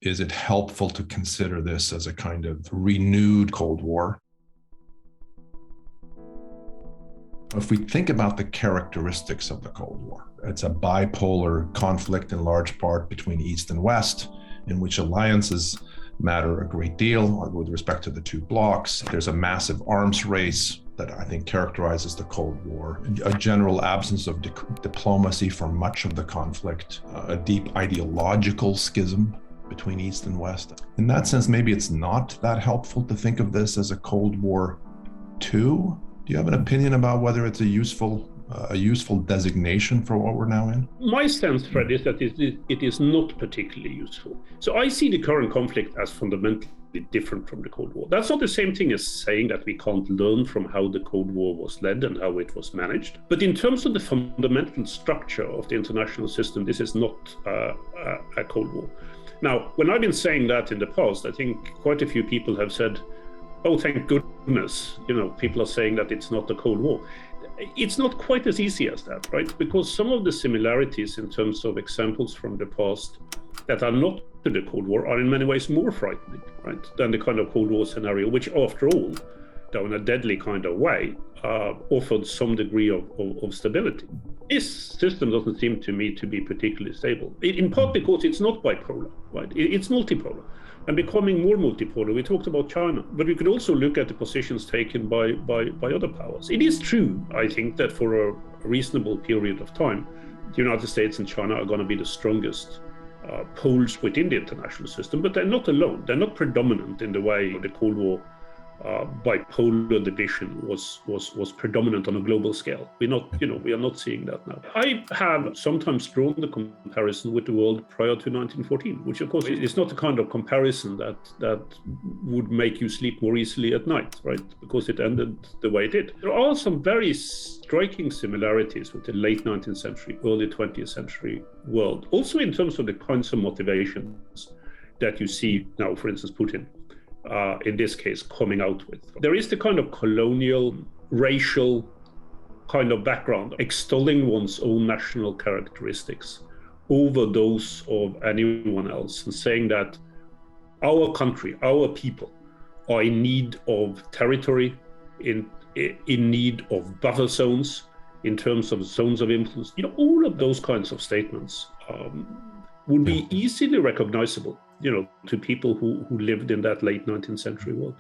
is it helpful to consider this as a kind of renewed Cold War? If we think about the characteristics of the Cold War, it's a bipolar conflict in large part between East and West, in which alliances matter a great deal with respect to the two blocs. There's a massive arms race that I think characterizes the Cold War, a general absence of diplomacy for much of the conflict, a deep ideological schism between East and West. In that sense, maybe it's not that helpful to think of this as a Cold War II. Do you have an opinion about whether it's a useful designation for what we're now in? My sense, Fred, is that it is not particularly useful. So I see the current conflict as fundamentally different from the Cold War. That's not the same thing as saying that we can't learn from how the Cold War was led and how it was managed. But in terms of the fundamental structure of the international system, this is not a Cold War. Now, when I've been saying that in the past, I think quite a few people have said, oh, thank goodness, people are saying that it's not a Cold War. It's not quite as easy as that, right? Because some of the similarities in terms of examples from the past that are not to the Cold War are in many ways more frightening, right, than the kind of Cold War scenario, which after all, though in a deadly kind of way, offered some degree of stability. This system doesn't seem to me to be particularly stable, in part because it's not bipolar, right? It's multipolar. And becoming more multipolar. We talked about China, but we could also look at the positions taken by other powers. It is true, I think, that for a reasonable period of time, the United States and China are going to be the strongest poles within the international system, but they're not alone. They're not predominant in the way the Cold War bipolar division was predominant on a global scale. We are not seeing that now. I have sometimes drawn the comparison with the world prior to 1914, which of course is not the kind of comparison that would make you sleep more easily at night, right? Because it ended the way it did. There are some very striking similarities with the late 19th century, early 20th century world. Also in terms of the kinds of motivations that you see now, for instance, Putin. In this case, coming out with. There is the kind of colonial, racial kind of background, extolling one's own national characteristics over those of anyone else, and saying that our country, our people, are in need of territory, in need of buffer zones, in terms of zones of influence. All of those kinds of statements would be easily recognizable, to people who lived in that late 19th century world.